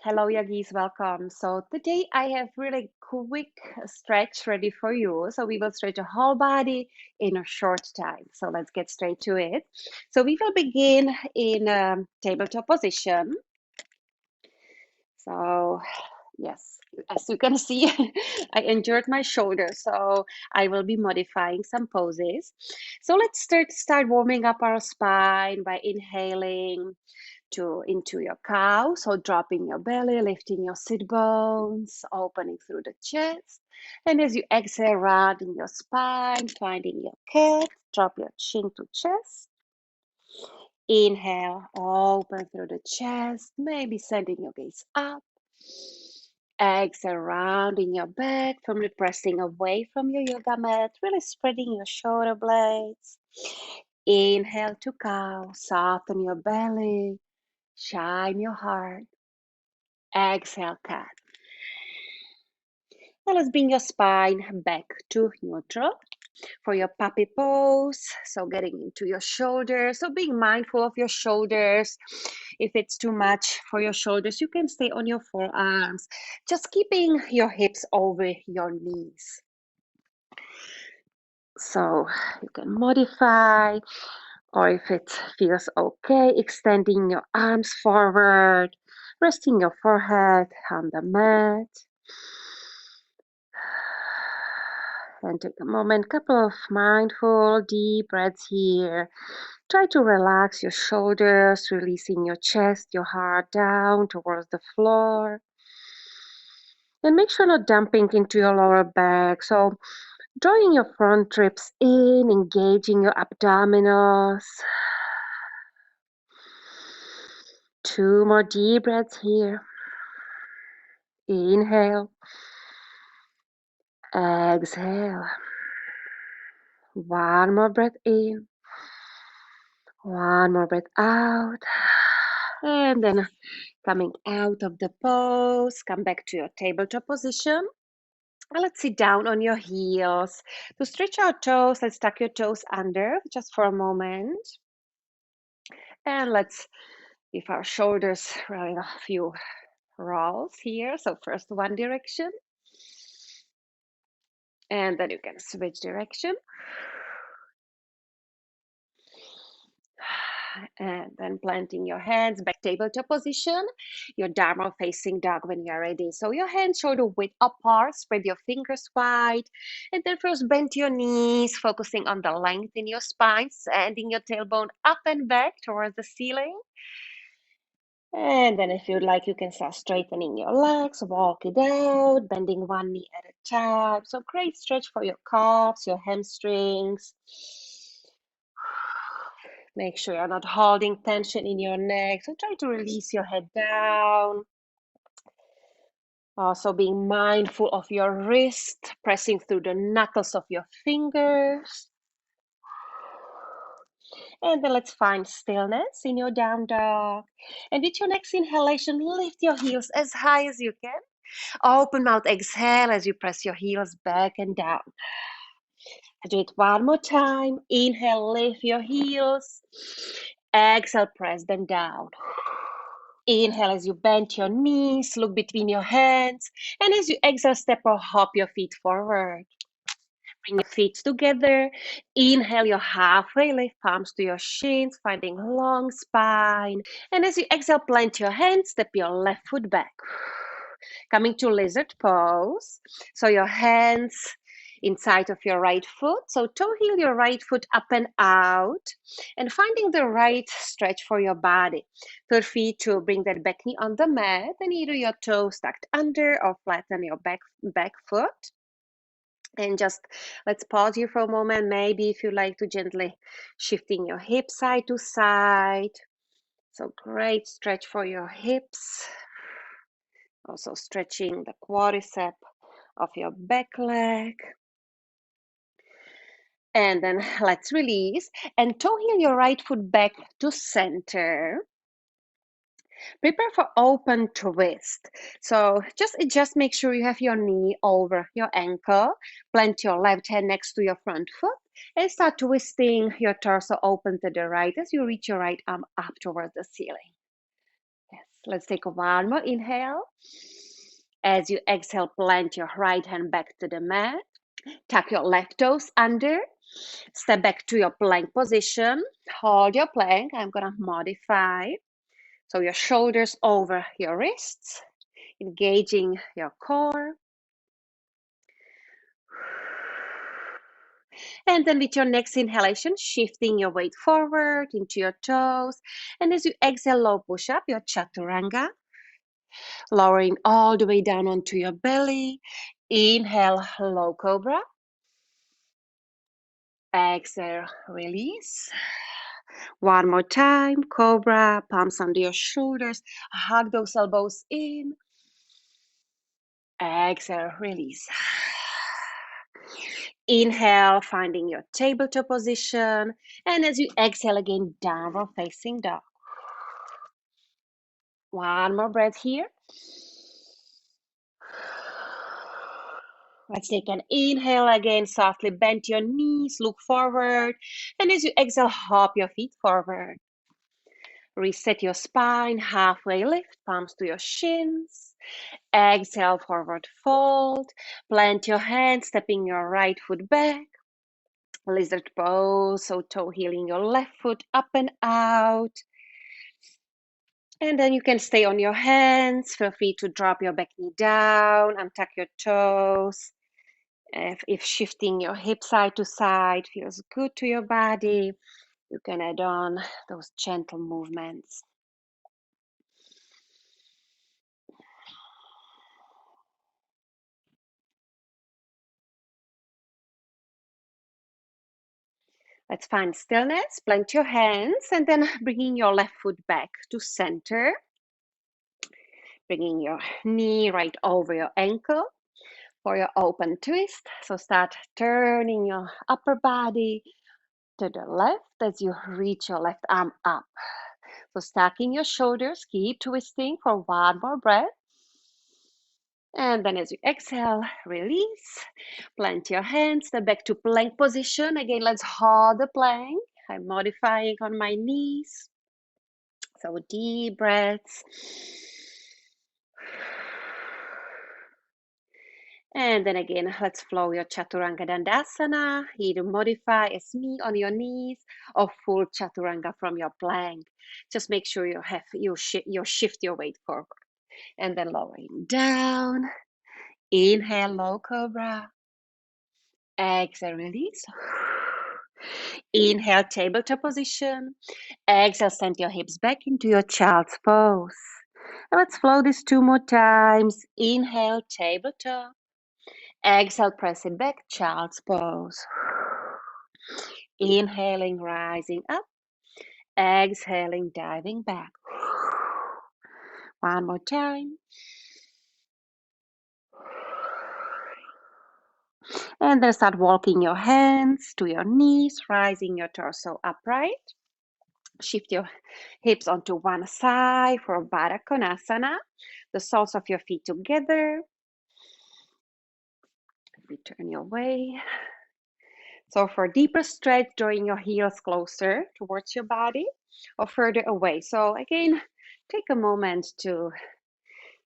Hello, yogis, welcome. So today I have really quick stretch ready for you. So we will stretch the whole body in a short time. So let's get straight to it. So we will begin in tabletop position. So yes, as you can see, I injured my shoulder, so I will be modifying some poses. So let's start warming up our spine by inhaling into your cow. So dropping your belly, lifting your sit bones, opening through the chest. And as you exhale, rounding your spine, finding your cat, drop your chin to chest. Inhale, open through the chest, maybe sending your gaze up. Exhale, rounding your back, firmly pressing away from your yoga mat, really spreading your shoulder blades. Inhale to cow, soften your belly, shine your heart. Exhale, cat. Now let's bring your spine back to neutral for your puppy pose. So getting into your shoulders. So being mindful of your shoulders. If it's too much for your shoulders, you can stay on your forearms. Just keeping your hips over your knees. So you can modify, or if it feels okay, extending your arms forward, resting your forehead on the mat. And take a moment, couple of mindful deep breaths here. Try to relax your shoulders, releasing your chest, your heart down towards the floor. And make sure not dumping into your lower back. So drawing your front ribs in, engaging your abdominals. 2 more deep breaths here. Inhale. Exhale. 1 more breath in. 1 more breath out. And then coming out of the pose, come back to your tabletop position. Let's sit down on your heels. To stretch our toes, let's tuck your toes under just for a moment. And let's give our shoulders really a few rolls here. So first one direction. And then you can switch direction. And then planting your hands back tabletop position, your downward facing dog when you're ready. So your hands shoulder width apart, spread your fingers wide, and then first bend your knees, focusing on the length in your spine, sending your tailbone up and back towards the ceiling. And then if you'd like, you can start straightening your legs, walk it out, bending one knee at a time. So great stretch for your calves, your hamstrings. Make sure you're not holding tension in your neck. So try to release your head down. Also being mindful of your wrist, pressing through the knuckles of your fingers. And then let's find stillness in your down dog. And with your next inhalation, lift your heels as high as you can. Open mouth, exhale as you press your heels back and down. Do it one more time. Inhale, lift your heels. Exhale, press them down. Inhale as you bend your knees, look between your hands. And as you exhale, step or hop your feet forward. Bring your feet together. Inhale your halfway lift, palms to your shins, finding long spine. And as you exhale, plant your hands, step your left foot back. Coming to lizard pose. So your hands inside of your right foot. So toe heel your right foot up and out, and finding the right stretch for your body. Third feet to bring that back knee on the mat, and either your toes tucked under or flatten your back foot. And just let's pause here for a moment. Maybe if you like to gently shifting your hip side to side. So great stretch for your hips. Also stretching the quadricep of your back leg. And then let's release and toe heel your right foot back to center. Prepare for open twist. So just make sure you have your knee over your ankle. Plant your left hand next to your front foot and start twisting your torso open to the right as you reach your right arm up towards the ceiling. Yes. Let's take one more inhale. As you exhale, plant your right hand back to the mat. Tuck your left toes under. Step back to your plank position. Hold your plank. I'm going to modify. So your shoulders over your wrists, engaging your core. And then with your next inhalation, shifting your weight forward into your toes. And as you exhale, low push up your chaturanga, lowering all the way down onto your belly. Inhale, low cobra. Exhale, release. One more time, cobra, palms under your shoulders. Hug those elbows in. Exhale, release. Inhale, finding your tabletop position. And as you exhale again, downward facing dog. One more breath here. Let's take an inhale again. Softly bend your knees, look forward. And as you exhale, hop your feet forward. Reset your spine, halfway lift, palms to your shins. Exhale, forward fold. Plant your hands, stepping your right foot back. Lizard pose, so toe heeling your left foot up and out. And then you can stay on your hands. Feel free to drop your back knee down, untuck your toes. If shifting your hip side to side feels good to your body, you can add on those gentle movements. Let's find stillness. Plant your hands and then bringing your left foot back to center. Bringing your knee right over your ankle for your open twist. So start turning your upper body to the left as you reach your left arm up. So stacking your shoulders, keep twisting for one more breath. And then as you exhale, release. Plant your hands, step back to plank position. Again, let's hold the plank. I'm modifying on my knees. So deep breaths. And then again, let's flow your Chaturanga Dandasana. Either modify as me on your knees or full Chaturanga from your plank. Just make sure you shift your weight forward. And then lowering down. Inhale, low cobra. Exhale, release. Inhale, tabletop position. Exhale, send your hips back into your child's pose. And let's flow this 2 more times. Inhale, tabletop. Exhale, press it back, child's pose. Inhaling, rising up. Exhaling, diving back. One more time. And then start walking your hands to your knees, rising your torso upright. Shift your hips onto one side for Baddha Konasana. The soles of your feet together. Return your way. So for deeper stretch, drawing your heels closer towards your body or further away. So again, take a moment to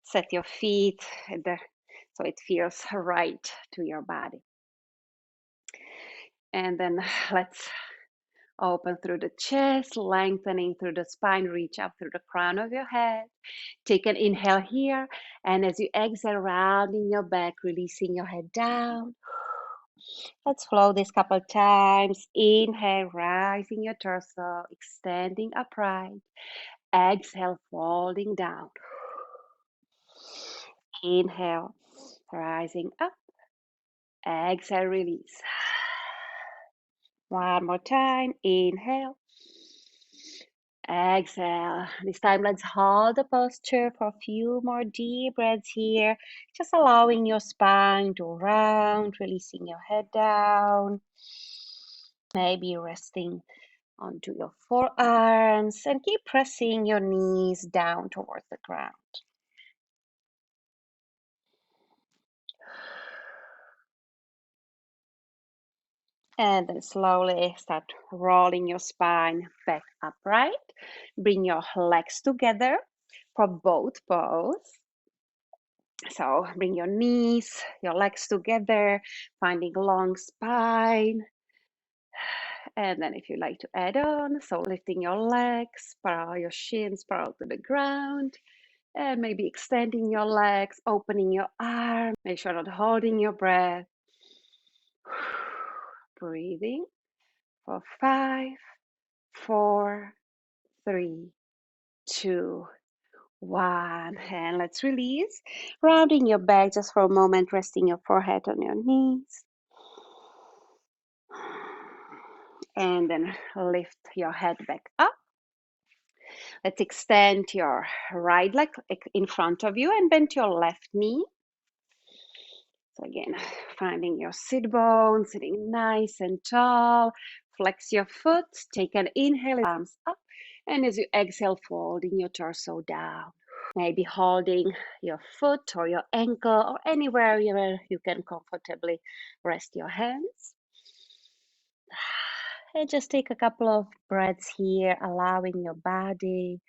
set your feet so it feels right to your body. And then let's open through the chest, lengthening through the spine, reach up through the crown of your head. Take an inhale here, and as you exhale, rounding your back, releasing your head down. Let's flow this couple times. Inhale, rising your torso, extending upright. Exhale, folding down. Inhale, rising up. Exhale, release. One more time. Inhale. Exhale. This time, let's hold the posture for a few more deep breaths here. Just allowing your spine to round, releasing your head down. Maybe resting onto your forearms and keep pressing your knees down towards the ground. And then slowly start rolling your spine back upright. Bring your legs together. for both pose. So bring your knees, your legs together, finding long spine. And then if you like to add on, so lifting your legs, parallel your shins parallel to the ground, and maybe extending your legs, opening your arms. Make sure not holding your breath. Breathing for 5, 4, 3, 2, 1. And let's release. Rounding your back just for a moment, resting your forehead on your knees. And then lift your head back up. Let's extend your right leg in front of you and bend your left knee. So again, finding your sit bone, sitting nice and tall. Flex your foot, take an inhale, arms up. And as you exhale, folding your torso down. Maybe holding your foot or your ankle or anywhere where you can comfortably rest your hands. And just take a couple of breaths here, allowing your body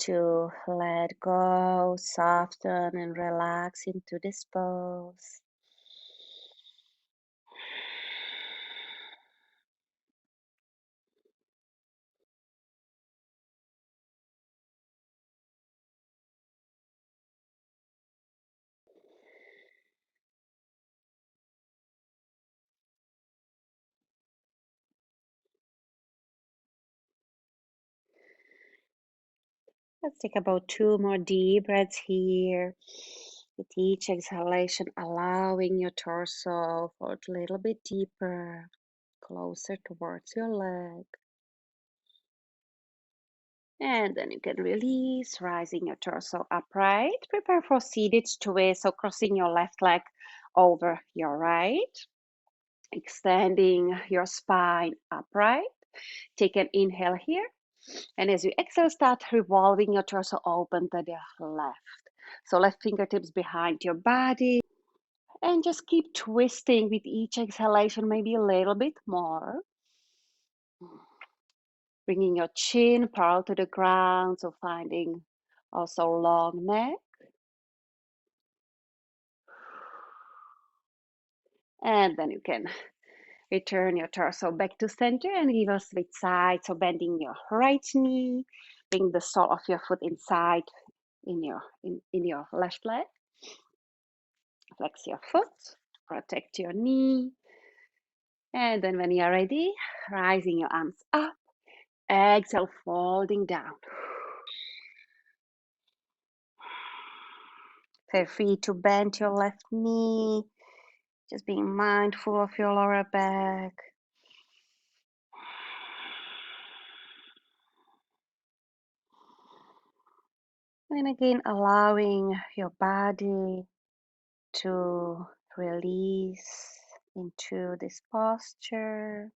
to let go, soften, and relax into this pose. Let's take about 2 more deep breaths here. With each exhalation, allowing your torso for a little bit deeper, closer towards your leg. And then you can release, rising your torso upright. Prepare for seated twist, so crossing your left leg over your right. Extending your spine upright. Take an inhale here. And as you exhale, start revolving your torso open to the left. So left fingertips behind your body. And just keep twisting with each exhalation, maybe a little bit more. Bringing your chin parallel to the ground, so finding also long neck. And then you can return your torso back to center and give a switch side. So bending your right knee, bring the sole of your foot inside in your left leg. Flex your foot, protect your knee. And then when you're ready, rising your arms up. Exhale, folding down. Feel free to bend your left knee. Just being mindful of your lower back. And again, allowing your body to release into this posture.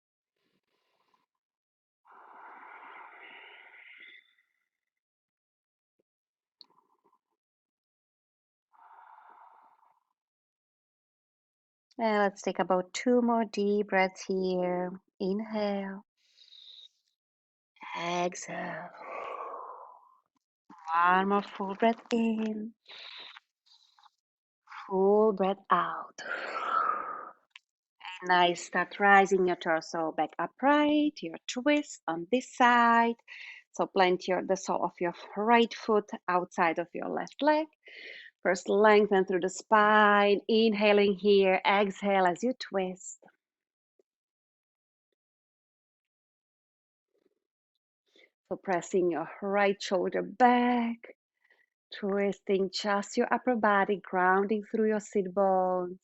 And let's take about 2 more deep breaths here. Inhale. Exhale. One more full breath in. Full breath out. Nice. Start rising your torso back upright. Your twist on this side. So plant the sole of your right foot outside of your left leg. First, lengthen through the spine. Inhaling here. Exhale as you twist. So pressing your right shoulder back. Twisting just your upper body, grounding through your sit bones.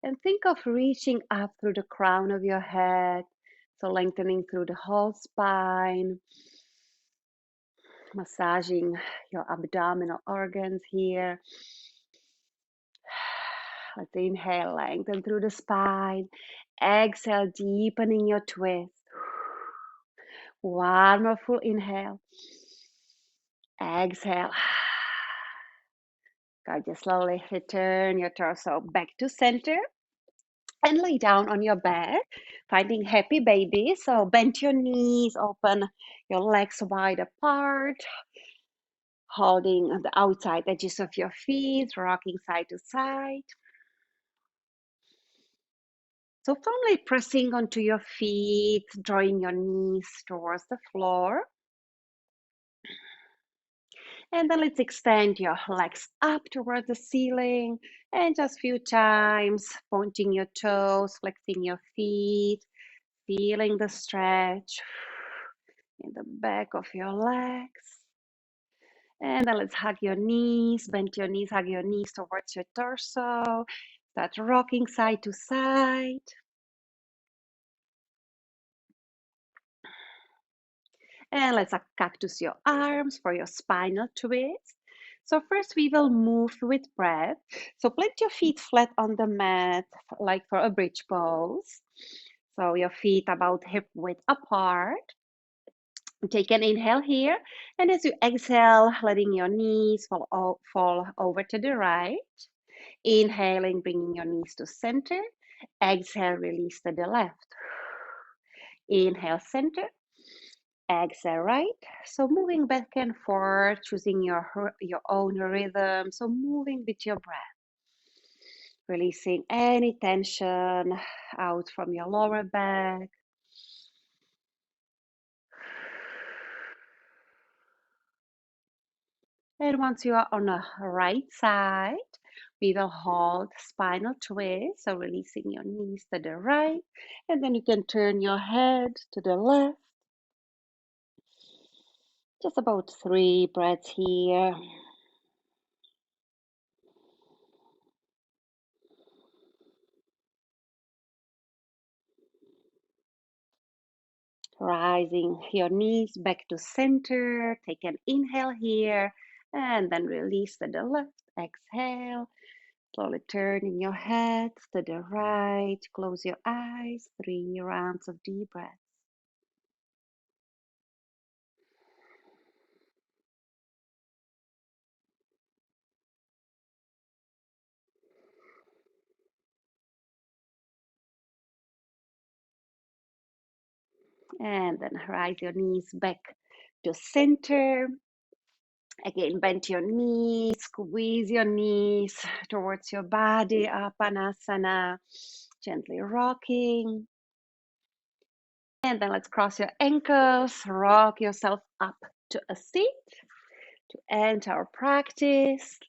And think of reaching up through the crown of your head. So lengthening through the whole spine. Massaging your abdominal organs here. Let's inhale, lengthen through the spine. Exhale, deepening your twist. One more full inhale. Exhale. Good. Just slowly return your torso back to center and lay down on your bed, finding happy baby. So bend your knees, open your legs wide apart. holding the outside edges of your feet, rocking side to side. So firmly pressing onto your feet, drawing your knees towards the floor. And then let's extend your legs up towards the ceiling, and just a few times, pointing your toes, flexing your feet, feeling the stretch in the back of your legs. And then let's hug your knees, bend your knees, hug your knees towards your torso. Start rocking side to side. And let's cactus your arms for your spinal twist. So first we will move with breath. So plant your feet flat on the mat, like for a bridge pose. So your feet about hip width apart. Take an inhale here. And as you exhale, letting your knees fall over to the right. Inhaling, bringing your knees to center. Exhale, release to the left. Inhale, center. Exhale, right. So moving back and forth, choosing your own rhythm. So moving with your breath. Releasing any tension out from your lower back. And once you are on the right side, we will hold spinal twist. So releasing your knees to the right. And then you can turn your head to the left. Just about 3 breaths here. Rising your knees back to center. Take an inhale here and then release to the left. Exhale. Slowly turning your head to the right. Close your eyes. 3 rounds of deep breaths. And then rise your knees back to center. Again, bend your knees, squeeze your knees towards your body, Apanasana, gently rocking. And then let's cross your ankles, rock yourself up to a seat to end our practice.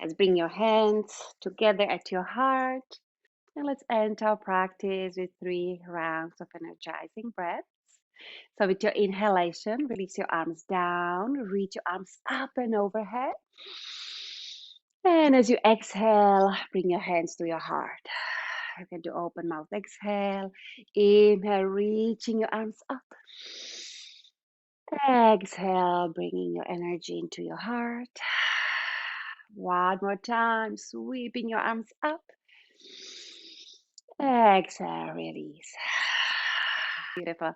Let's bring your hands together at your heart. And let's end our practice with 3 rounds of energizing breaths. So with your inhalation, release your arms down, reach your arms up and overhead. And as you exhale, bring your hands to your heart. You can do open mouth exhale. Inhale, reaching your arms up. Exhale, bringing your energy into your heart. One more time, sweeping your arms up. Exhale, release. Beautiful.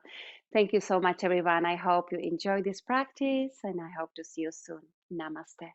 Thank you so much, everyone. I hope you enjoy this practice and I hope to see you soon. Namaste.